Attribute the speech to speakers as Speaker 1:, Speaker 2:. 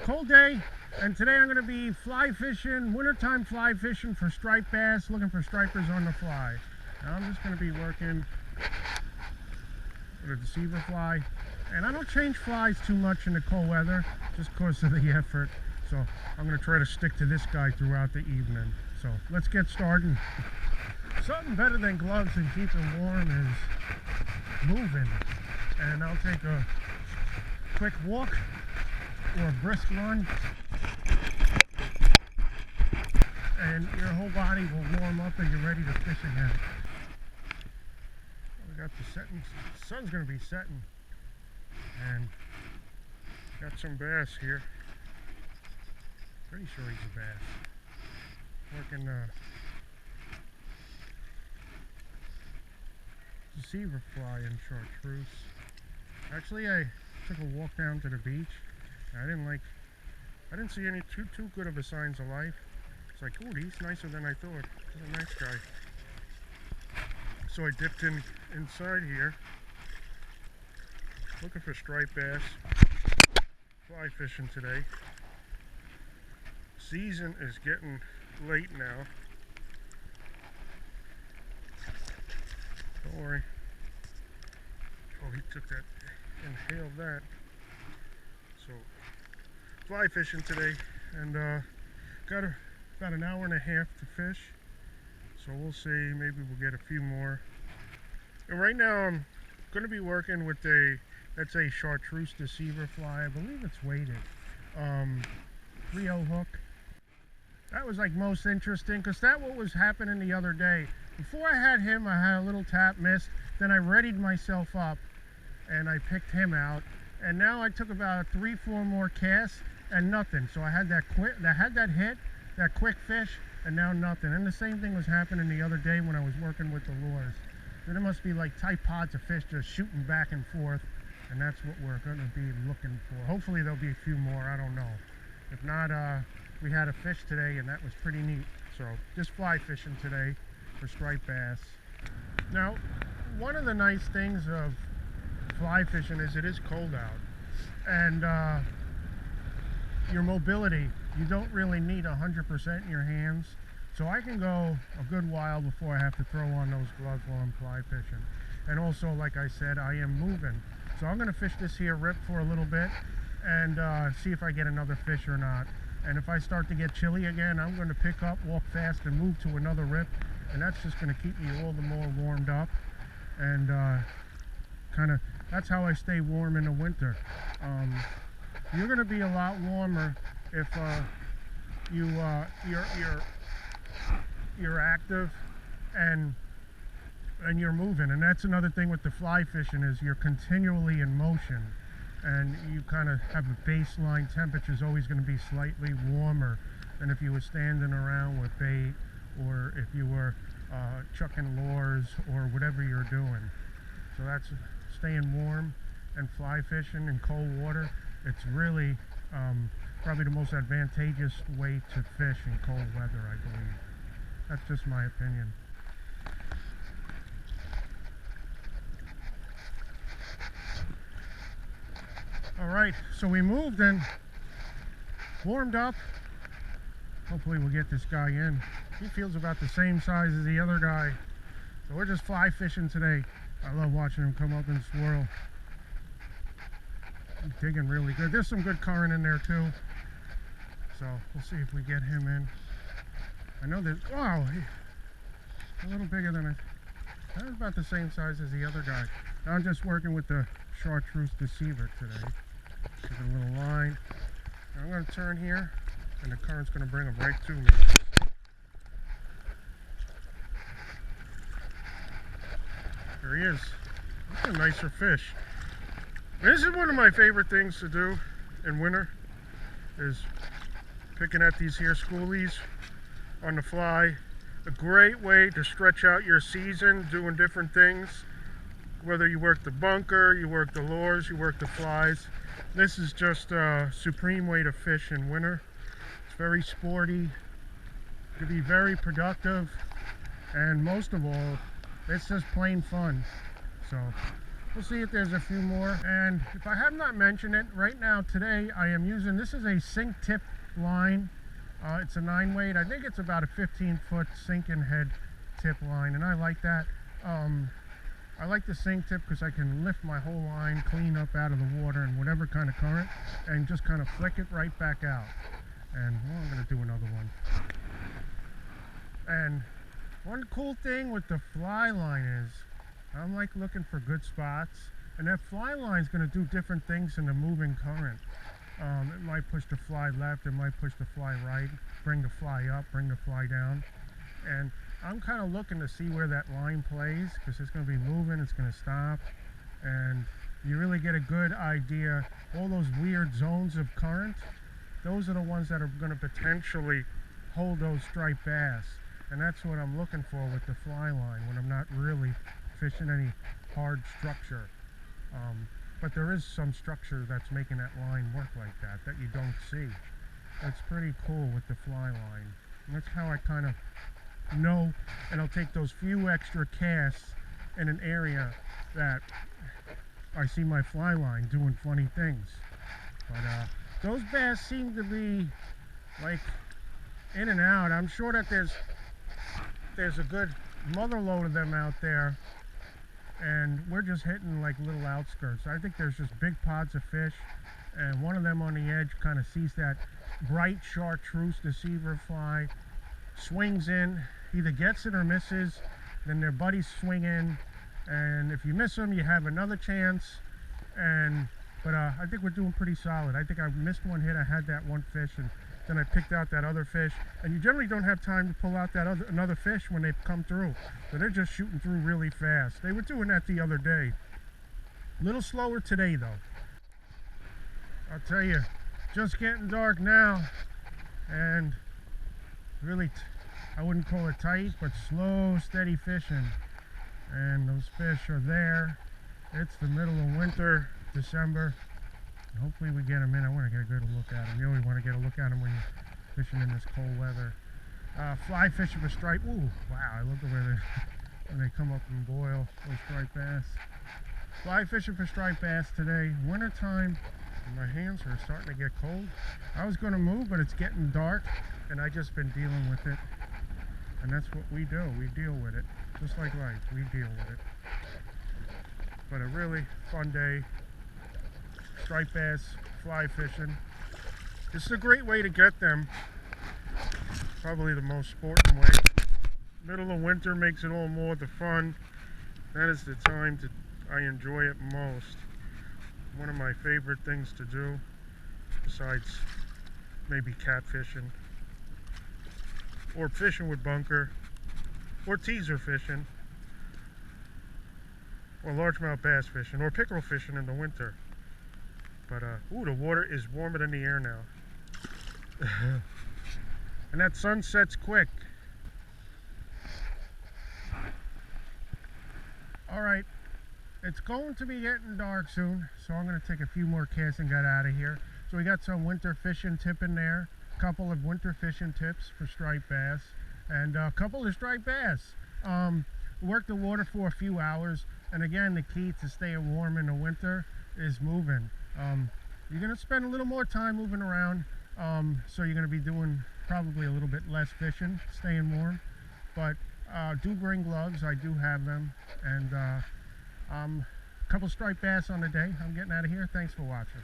Speaker 1: Cold day, and today I'm going to be fly fishing, wintertime fly fishing for striped bass, looking for stripers on the fly. Now I'm just going to be working with a deceiver fly, and I don't change flies too much in the cold weather just because of the effort, so I'm going to try to stick to this guy throughout the evening. So let's get started. Something better than gloves and keeping warm is moving, and I'll take a quick walk or a brisk run, and your whole body will warm up and you're ready to fish again. We got the setting, the sun's going to be setting, and got some bass here. Pretty sure he's a bass. Working deceiver fly in chartreuse. Actually, I took a walk down to the beach. I didn't see any too good of a signs of life. It's like, oh, he's nicer than I thought. He's a nice guy. So I dipped inside here, looking for striped bass. Fly fishing today. Season is getting late now. Don't worry. Oh, he took that, inhaled that. So, fly fishing today, and got about an hour and a half to fish. So we'll see, maybe we'll get a few more. And right now I'm going to be working with that's a chartreuse deceiver fly. I believe it's weighted. 3/0 hook. That was like most interesting, because that what was happening the other day. Before I had him, I had a little tap miss. Then I readied myself up, and I picked him out. And now I took about 3-4 more casts and nothing. So I had that hit, that quick fish, and now nothing. And the same thing was happening the other day when I was working with the lures. So there must be like tight pods of fish just shooting back and forth, and that's what we're going to be looking for. Hopefully there'll be a few more. I don't know. If not, we had a fish today, and that was pretty neat. So just fly fishing today for striped bass. Now, one of the nice things of fly fishing is it is cold out, and your mobility, you don't really need 100% in your hands, so I can go a good while before I have to throw on those gloves while I'm fly fishing. And also, like I said, I am moving, so I'm going to fish this here rip for a little bit and see if I get another fish or not. And if I start to get chilly again, I'm going to pick up, walk fast, and move to another rip, and that's just going to keep me all the more warmed up, and that's how I stay warm in the winter. You're going to be a lot warmer if you're active and you're moving. And that's another thing with the fly fishing, is you're continually in motion, and you kind of have a baseline temperature is always going to be slightly warmer than if you were standing around with bait, or if you were chucking lures, or whatever you're doing. So that's staying warm and fly fishing in cold water. It's really probably the most advantageous way to fish in cold weather, I believe. That's just my opinion. Alright, so we moved and warmed up. Hopefully we'll get this guy in. He feels about the same size as the other guy. So we're just fly fishing today. I love watching him come up and swirl. He's digging really good. There's some good current in there too. So we'll see if we get him in. I know there's, wow, he's a little bigger than it. That was about the same size as the other guy. Now I'm just working with the chartreuse deceiver today. With a little line. Now I'm going to turn here, and the current's going to bring him right to me. There he is. That's a nicer fish. This is one of my favorite things to do in winter, is picking at these here schoolies on the fly. A great way to stretch out your season, doing different things. Whether you work the bunker, you work the lures, you work the flies. This is just a supreme way to fish in winter. It's very sporty, it can be very productive, and most of all, it's just plain fun. So We'll see if there's a few more. And if I have not mentioned it, right now today I am using, this is a sink tip line. It's a 9-weight. I think it's about a 15-foot sinking head tip line, and I like that. I like the sink tip because I can lift my whole line clean up out of the water and whatever kind of current, and just kind of flick it right back out. And well, I'm going to do another one. And one cool thing with the fly line is I'm like looking for good spots, and that fly line is going to do different things in the moving current. It might push the fly left, it might push the fly right, bring the fly up, bring the fly down. And I'm kind of looking to see where that line plays, because it's going to be moving, it's going to stop, and you really get a good idea. All those weird zones of current, those are the ones that are going to potentially hold those striped bass. And that's what I'm looking for with the fly line when I'm not really fishing any hard structure. But there is some structure that's making that line work like that you don't see. That's pretty cool with the fly line. And that's how I kind of know, and I'll take those few extra casts in an area that I see my fly line doing funny things. But those bass seem to be like in and out. I'm sure that there's a good mother load of them out there, and we're just hitting like little outskirts. I think there's just big pods of fish, and one of them on the edge kind of sees that bright chartreuse deceiver fly, swings in, either gets it or misses, then their buddies swing in, and if you miss them you have another chance. But I think we're doing pretty solid. I think I missed one hit. I had that one fish, and then I picked out that other fish, and you generally don't have time to pull out that another fish when they come through, so they're just shooting through really fast. They were doing that the other day. A little slower today though. I'll tell you, just getting dark now, and really I wouldn't call it tight, but slow, steady fishing, and those fish are there. It's the middle of winter, December. Hopefully we get them in. I want to get a good look at them. You always want to get a look at them when you're fishing in this cold weather. Fly fishing for stripe. Ooh, wow, I love the way when they come up and boil, those striped bass. Fly fishing for striped bass today. Wintertime, my hands are starting to get cold. I was going to move, but it's getting dark, and I've just been dealing with it. And that's what we do. We deal with it. Just like life, we deal with it. But a really fun day. Striped bass, fly fishing. This is a great way to get them. Probably the most sporting way. Middle of winter makes it all more the fun. That is the time I enjoy it most. One of my favorite things to do, besides maybe catfishing, or fishing with bunker, or teaser fishing, or largemouth bass fishing, or pickerel fishing in the winter. But ooh, the water is warmer than the air now. And that sun sets quick. Alright, it's going to be getting dark soon, so I'm going to take a few more casts and get out of here. So we got some winter fishing tip in there, a couple of winter fishing tips for striped bass, and a couple of striped bass. Work the water for a few hours, and again, the key to staying warm in the winter is moving. You're going to spend a little more time moving around, so you're going to be doing probably a little bit less fishing, staying warm. But do bring gloves. I do have them. And a couple striped bass on the day. I'm getting out of here. Thanks for watching.